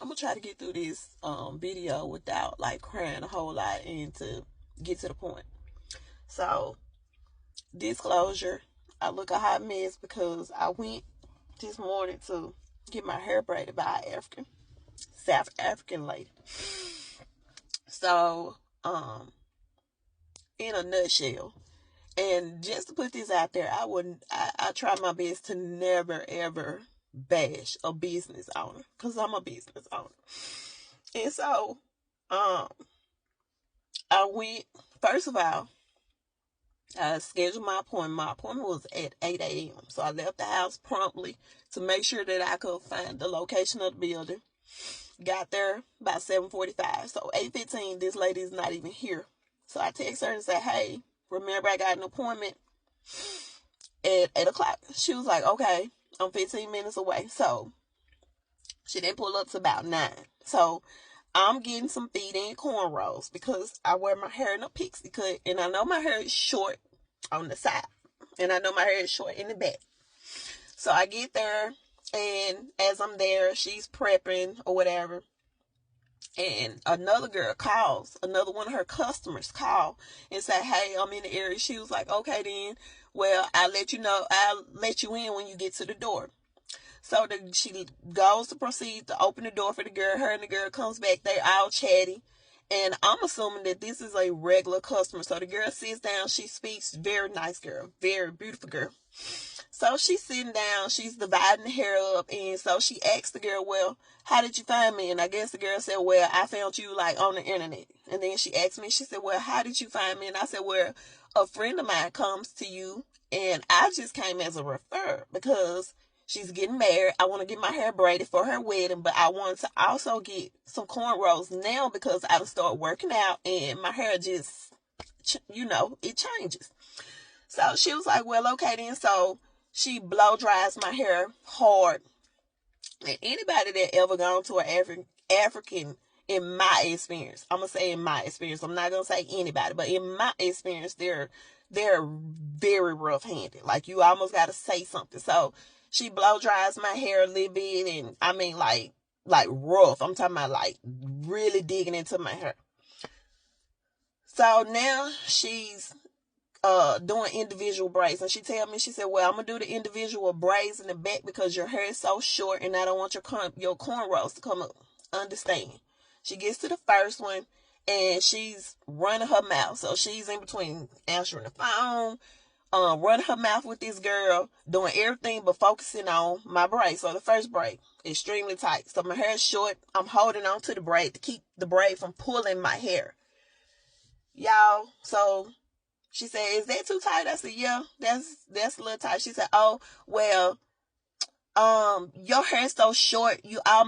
I'm gonna try to get through this video without like crying a whole lot and to get to the point. So, disclosure, I look a hot mess because I went this morning to get my hair braided by an South African lady. So, in a nutshell, and just to put this out there, I try my best to never ever bash a business owner because I'm a business owner. And so, um, I went, first of all, I scheduled my appointment. My appointment was at 8 a.m. So I left the house promptly to make sure that I could find the location of the building. Got there by 7:45. So 8:15, this lady is not even here. So I text her and said, hey, remember I got an appointment at 8 o'clock. She was like, okay, I'm 15 minutes away. So she didn't pull up to about 9. So I'm getting some feet and cornrows because I wear my hair in a pixie cut. And I know my hair is short on the side. And I know my hair is short in the back. So I get there, and as I'm there, she's prepping or whatever. And another girl calls, another one of her customers call and say, hey, I'm in the area. She was like, okay then, well, I'll let you know, I'll let you in when you get to the door. So she goes to proceed to open the door for the girl. Her and the girl comes back. They all chatty. And I'm assuming that this is a regular customer. So the girl sits down. She speaks. Very nice girl. Very beautiful girl. So she's sitting down. She's dividing the hair up. And so she asked the girl, well, how did you find me? And I guess the girl said, well, I found you like on the internet. And then she asked me, she said, well, how did you find me? And I said, well, a friend of mine comes to you. And I just came as a refer because she's getting married. I want to get my hair braided for her wedding, but I want to also get some cornrows now because I start working out and my hair just, it changes. So she was like, well, okay then. So she blow dries my hair hard. And anybody that ever gone to an African, in my experience, I'm going to say in my experience, I'm not going to say anybody, but in my experience, they're very rough handed. Like you almost got to say something. So she blow dries my hair a little bit. And I mean, like rough. I'm talking about like really digging into my hair. So now she's doing individual braids, and she tell me, she said, well, I'm gonna do the individual braids in the back because your hair is so short and I don't want your cornrows to come up. Understand? She gets to the first one and she's running her mouth, so she's in between answering the phone, running her mouth with this girl, doing everything but focusing on my braid. So the first braid, extremely tight, so my hair is short. I'm holding on to the braid to keep the braid from pulling my hair, y'all. So she said, is that too tight? I said, yeah, that's a little tight. She said, oh, well, your hair's so short, I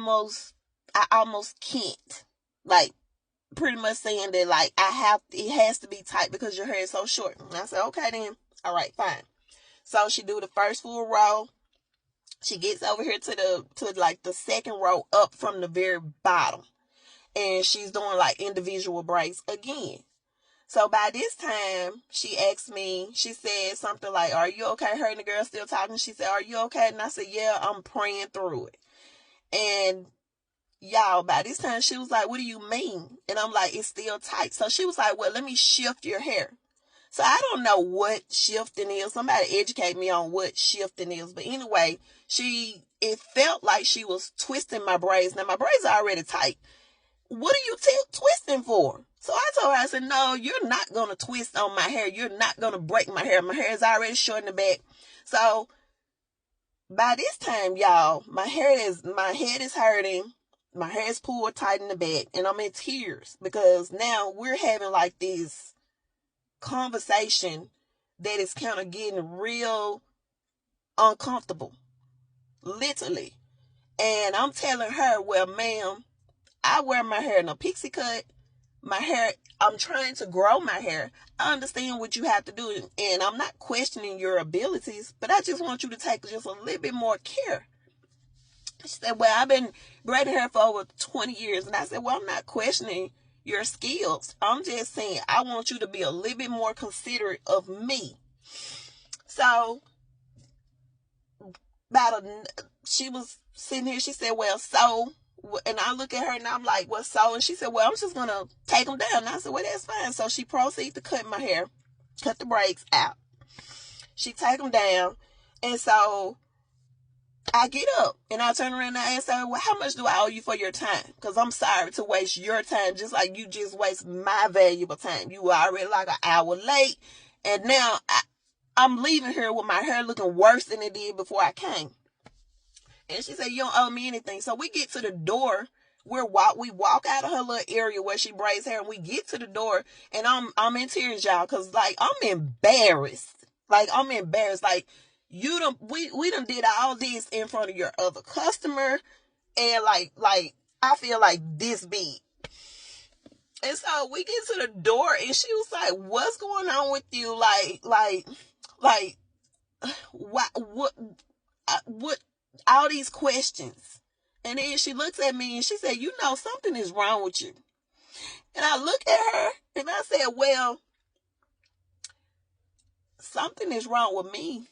almost can't. Like, pretty much saying that, like, it has to be tight because your hair is so short. And I said, okay then. All right, fine. So she do the first full row. She gets over here to like the second row up from the very bottom. And she's doing like individual braids again. So by this time, she asked me, she said something like, are you okay? Her and the girl still talking. She said, are you okay? And I said, yeah, I'm praying through it. And y'all, by this time, she was like, what do you mean? And I'm like, it's still tight. So she was like, well, let me shift your hair. So I don't know what shifting is. Somebody educate me on what shifting is. But anyway, it felt like she was twisting my braids. Now, my braids are already tight. What are you twisting for? So I told her, I said, no, you're not going to twist on my hair. You're not going to break my hair. My hair is already short in the back. So by this time, y'all, my head is hurting. My hair is pulled tight in the back and I'm in tears because now we're having like this conversation that is kind of getting real uncomfortable, literally. And I'm telling her, well, ma'am, I wear my hair in a pixie cut. My hair, I'm trying to grow my hair. I understand what you have to do, and I'm not questioning your abilities, but I just want you to take just a little bit more care. She said, well, I've been braiding hair for over 20 years. And I said, well, I'm not questioning your skills. I'm just saying I want you to be a little bit more considerate of me. So she was sitting here. She said, well, so And I look at her and I'm like, "What so?" And she said, "Well, I'm just gonna take them down." And I said, "Well, that's fine." So she proceeded to cut my hair, cut the braids out. She take them down, and so I get up and I turn around and I ask her, "Well, how much do I owe you for your time? Because I'm sorry to waste your time just like you just waste my valuable time. You were already like an hour late, and now I'm leaving here with my hair looking worse than it did before I came." And she said, "You don't owe me anything." So we get to the door. We walk out of her little area where she braids hair, and we get to the door, and I'm in tears, y'all, because like I'm embarrassed. Like you done we done did all this in front of your other customer, and like I feel like this big. And so we get to the door, and she was like, "What's going on with you? Like what all these questions." And then she looks at me and she said, "You know, something is wrong with you." And I look at her and I said, "Well, something is wrong with me."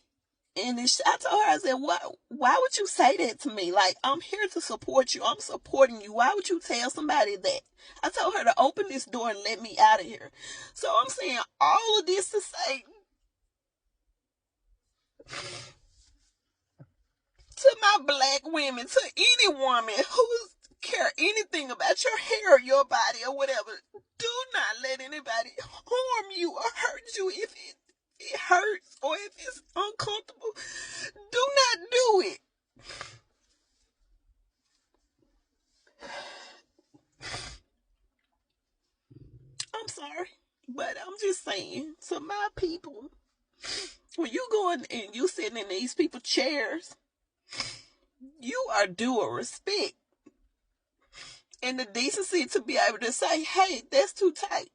And then I told her, I said, why would you say that to me? Like, I'm here to support you. I'm supporting you. Why would you tell somebody that? I told her to open this door and let me out of here. So I'm saying all of this to say, to my black women, to any woman who care anything about your hair or your body or whatever, do not let anybody harm you or hurt you if it hurts or if it's uncomfortable. Do not do it. I'm sorry, but I'm just saying to my people, when you going and you sitting in these people's chairs, you are due a respect and the decency to be able to say, "Hey, that's too tight.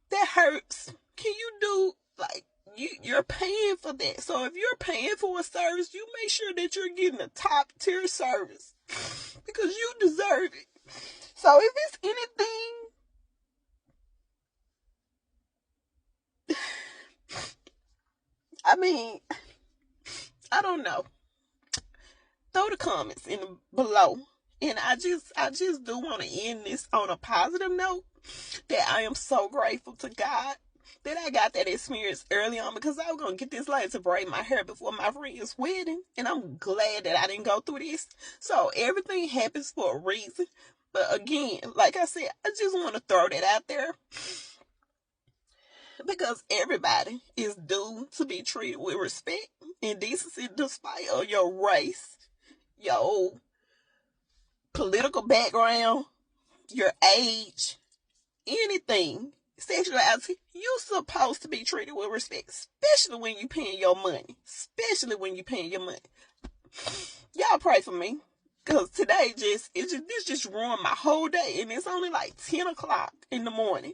That hurts. Can you do like you're paying for that? So if you're paying for a service, you make sure that you're getting a top tier service because you deserve it." So if it's anything, I mean, I don't know. Throw the comments in below. And I just do want to end this on a positive note that I am so grateful to God that I got that experience early on because I was going to get this lady to braid my hair before my friend's wedding. And I'm glad that I didn't go through this. So everything happens for a reason. But again, like I said, I just want to throw that out there because everybody is due to be treated with respect and decency despite of your race, your political background, your age, anything, sexuality. You're supposed to be treated with respect, especially when you paying your money. Especially when you paying your money. Y'all pray for me, cause today this just ruined my whole day, and it's only like 10 o'clock in the morning.